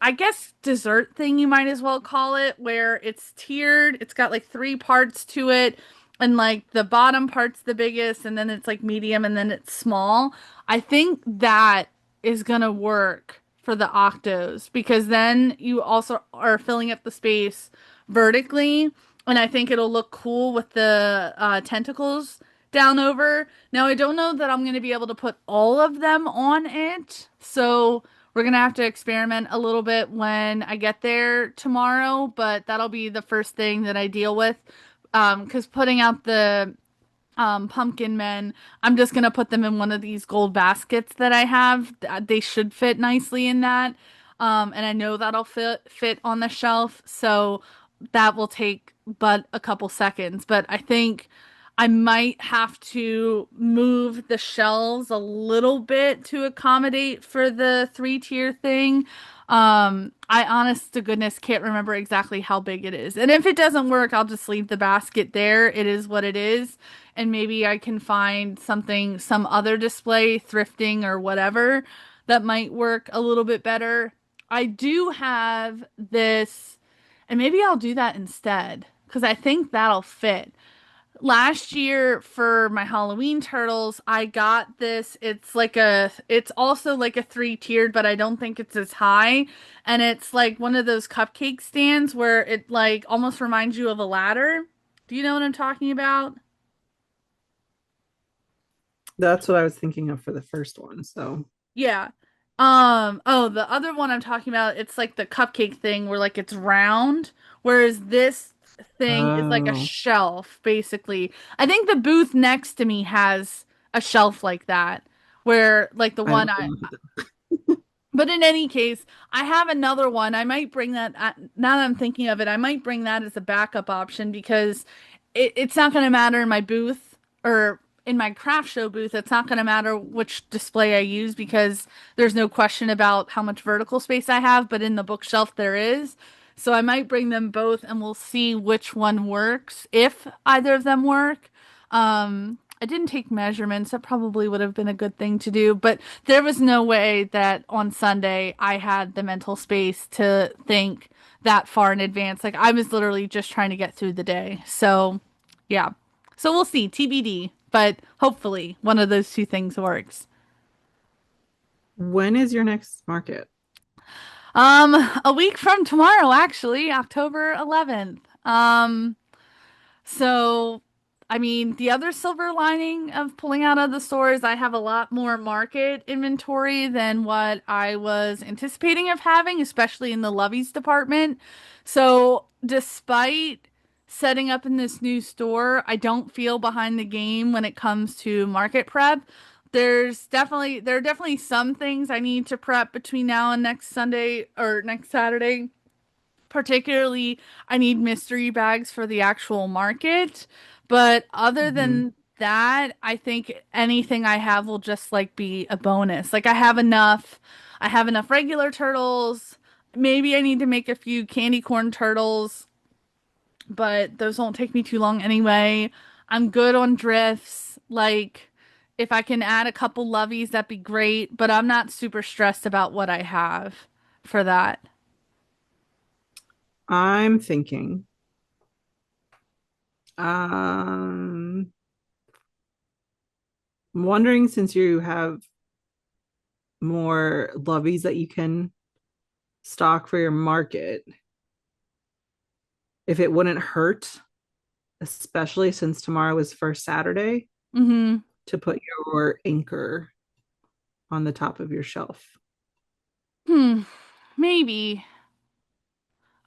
[SPEAKER 2] I guess dessert thing you might as well call it, where it's tiered. It's got like three parts to it, and like the bottom part's the biggest, and then it's like medium, and then it's small. I think that is gonna work for the octos because then you also are filling up the space vertically, and I think it'll look cool with the tentacles down over. Now, I don't know that I'm gonna be able to put all of them on it, so. We're gonna have to experiment a little bit when I get there tomorrow, but that'll be the first thing that I deal with. Because putting out the pumpkin men, I'm just gonna put them in one of these gold baskets that I have. They should fit nicely in that. And I know that'll fit on the shelf, so that will take but a couple seconds. But I think I might have to move the shelves a little bit to accommodate for the three-tier thing. I honest to goodness can't remember exactly how big it is. And if it doesn't work, I'll just leave the basket there. It is what it is. And maybe I can find something, some other display, thrifting or whatever, that might work a little bit better. I do have this, and maybe I'll do that instead because I think that'll fit. Last year for my Halloween turtles, I got this. It's also like a three-tiered, but I don't think it's as high. And it's like one of those cupcake stands where it like almost reminds you of a ladder. Do you know what I'm talking about?
[SPEAKER 1] That's what I was thinking of for the first one. So
[SPEAKER 2] Yeah. Oh, the other one I'm talking about, it's like the cupcake thing where like it's round, whereas this thing is like a
[SPEAKER 1] Oh,
[SPEAKER 2] shelf, basically. I think the booth next to me has a shelf like that, where like the
[SPEAKER 1] I
[SPEAKER 2] one
[SPEAKER 1] don't
[SPEAKER 2] I,
[SPEAKER 1] know.
[SPEAKER 2] but in any case, I have another one. I might bring that, now that I'm thinking of it, I might bring that as a backup option because it's not going to matter in my booth or in my craft show booth. It's not going to matter which display I use because there's no question about how much vertical space I have, but in the bookshelf there is. So I might bring them both and we'll see which one works, if either of them work. I didn't take measurements. That probably would have been a good thing to do, but there was no way that on Sunday I had the mental space to think that far in advance. Like I was literally just trying to get through the day. So, yeah. So we'll see, TBD, but hopefully one of those two things works.
[SPEAKER 1] When is your next market?
[SPEAKER 2] A week from tomorrow, actually, October 11th. So, I mean, the other silver lining of pulling out of the store is I have a lot more market inventory than what I was anticipating of having, especially in the Loveys department. So, despite setting up in this new store, I don't feel behind the game when it comes to market prep. There are definitely some things I need to prep between now and next Sunday or next Saturday. Particularly, I need mystery bags for the actual market. But other
[SPEAKER 1] Mhm.
[SPEAKER 2] than that, I think anything I have will just like be a bonus. Like I have enough regular turtles. Maybe I need to make a few candy corn turtles, but those won't take me too long anyway. I'm good on drifts. Like if I can add a couple loveys, that'd be great, but I'm not super stressed about what I have for that.
[SPEAKER 1] I'm thinking, um, I'm wondering since you have more loveys that you can stock for your market, if it wouldn't hurt, especially since tomorrow is first Saturday,
[SPEAKER 2] Mm-hmm.
[SPEAKER 1] to put your anchor on the top of your shelf.
[SPEAKER 2] Hmm. Maybe.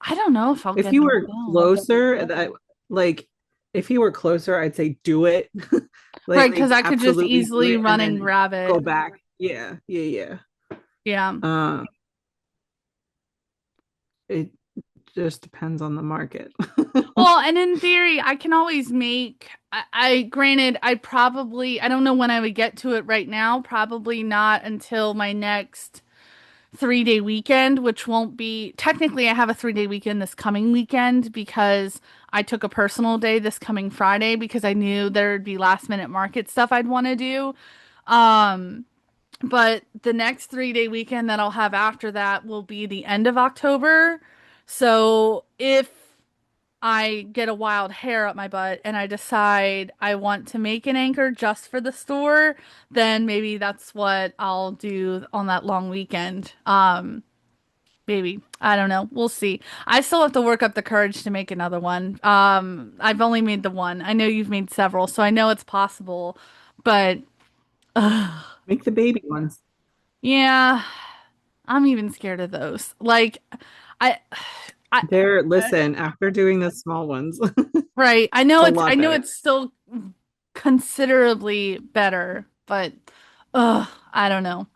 [SPEAKER 2] I don't know if I'll
[SPEAKER 1] If
[SPEAKER 2] get
[SPEAKER 1] you
[SPEAKER 2] it
[SPEAKER 1] were
[SPEAKER 2] done.
[SPEAKER 1] closer, that like if you were closer, I'd say do it.
[SPEAKER 2] Right, because
[SPEAKER 1] like
[SPEAKER 2] I could just
[SPEAKER 1] absolutely do
[SPEAKER 2] easily
[SPEAKER 1] it and
[SPEAKER 2] run and
[SPEAKER 1] then
[SPEAKER 2] grab
[SPEAKER 1] go
[SPEAKER 2] it.
[SPEAKER 1] back. Yeah, yeah,
[SPEAKER 2] Yeah.
[SPEAKER 1] yeah. It just depends on the market.
[SPEAKER 2] Well, and in theory, I can always make, granted, I don't know when I would get to it right now. Probably not until my next 3 day weekend, which won't be, technically, I have a 3 day weekend this coming weekend because I took a personal day this coming Friday because I knew there'd be last minute market stuff I'd want to do. Um, But the next 3 day weekend that I'll have after that will be the end of October. So if I get a wild hair up my butt and I decide I want to make an anchor just for the store, then maybe that's what I'll do on that long weekend. Maybe. I don't know. We'll see. I still have to work up the courage to make another one. I've only made the one. I know you've made several, so I know it's possible. But
[SPEAKER 1] Make the baby ones.
[SPEAKER 2] yeah. I'm even scared of those. Like, I, I,
[SPEAKER 1] There, listen, after doing the small ones, it's
[SPEAKER 2] right.
[SPEAKER 1] a lot
[SPEAKER 2] I know
[SPEAKER 1] better.
[SPEAKER 2] it's still considerably better, but, I don't know.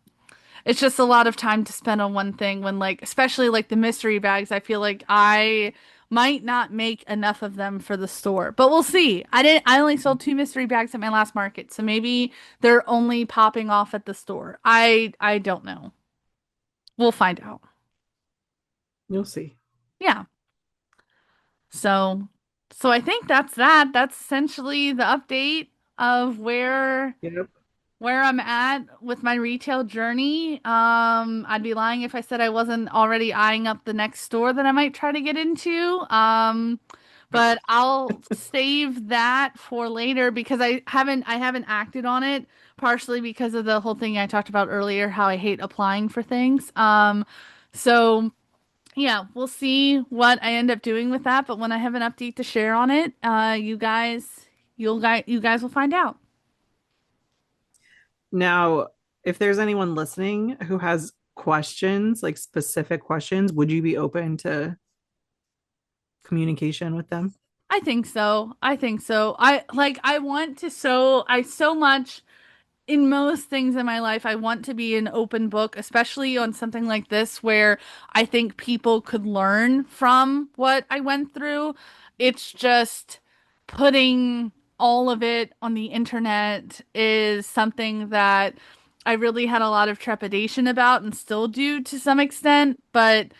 [SPEAKER 2] It's just a lot of time to spend on one thing when, like, especially like the mystery bags, I feel like I might not make enough of them for the store, but we'll see. I only sold two mystery bags at my last market, so maybe they're only popping off at the store. I don't know. We'll find out.
[SPEAKER 1] You'll see.
[SPEAKER 2] Yeah. So, so I think that's that. That's essentially the update of
[SPEAKER 1] Yep.
[SPEAKER 2] where I'm at with my retail journey. I'd be lying if I said I wasn't already eyeing up the next store that I might try to get into. But I'll save that for later because I haven't acted on it, partially because of the whole thing I talked about earlier, how I hate applying for things. So yeah, we'll see what I end up doing with that, but when I have an update to share on it, you guys will find out.
[SPEAKER 1] Now, if there's anyone listening who has questions, like specific questions, would you be open to communication with them?
[SPEAKER 2] I think so. I think so. I want to so much in most things in my life, I want to be an open book, especially on something like this where I think people could learn from what I went through. It's just putting all of it on the internet is something that I really had a lot of trepidation about and still do to some extent. But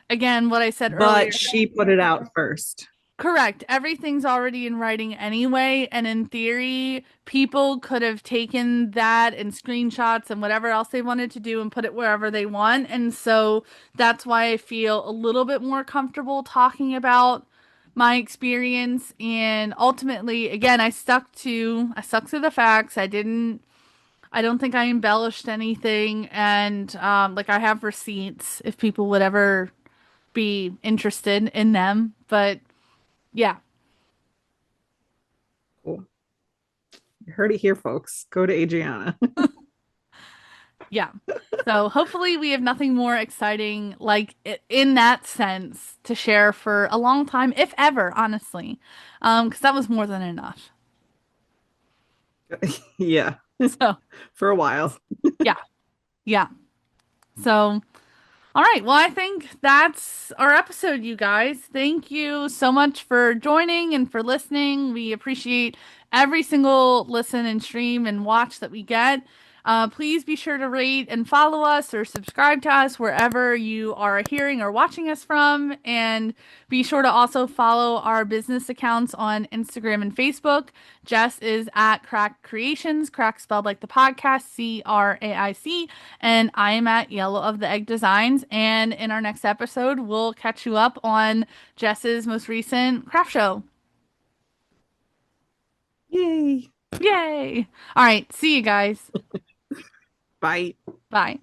[SPEAKER 2] again, what I said
[SPEAKER 1] But
[SPEAKER 2] earlier.
[SPEAKER 1] she put it out first.
[SPEAKER 2] Correct. Everything's already in writing anyway, and in theory, people could have taken that and screenshots and whatever else they wanted to do and put it wherever they want. And so that's why I feel a little bit more comfortable talking about my experience. And ultimately, again, I stuck to the facts. I don't think I embellished anything, and like I have receipts if people would ever be interested in them. But yeah.
[SPEAKER 1] Cool. You heard it here, folks. Go to Adriana.
[SPEAKER 2] Yeah. So hopefully we have nothing more exciting like in that sense to share for a long time, if ever, honestly. Because that was more than enough.
[SPEAKER 1] Yeah,
[SPEAKER 2] So
[SPEAKER 1] for a while.
[SPEAKER 2] yeah, yeah. So all right. Well, I think that's our episode, you guys. Thank you so much for joining and for listening. We appreciate every single listen and stream and watch that we get. Please be sure to rate and follow us or subscribe to us wherever you are hearing or watching us from. And be sure to also follow our business accounts on Instagram and Facebook. Jess is at Craic Creations, Craic spelled like the podcast, Craic, and I am at Yellow of the Egg Designs. And in our next episode, we'll catch you up on Jess's most recent craft show.
[SPEAKER 1] Yay.
[SPEAKER 2] Yay! All right, see you guys.
[SPEAKER 1] Bye.
[SPEAKER 2] Bye.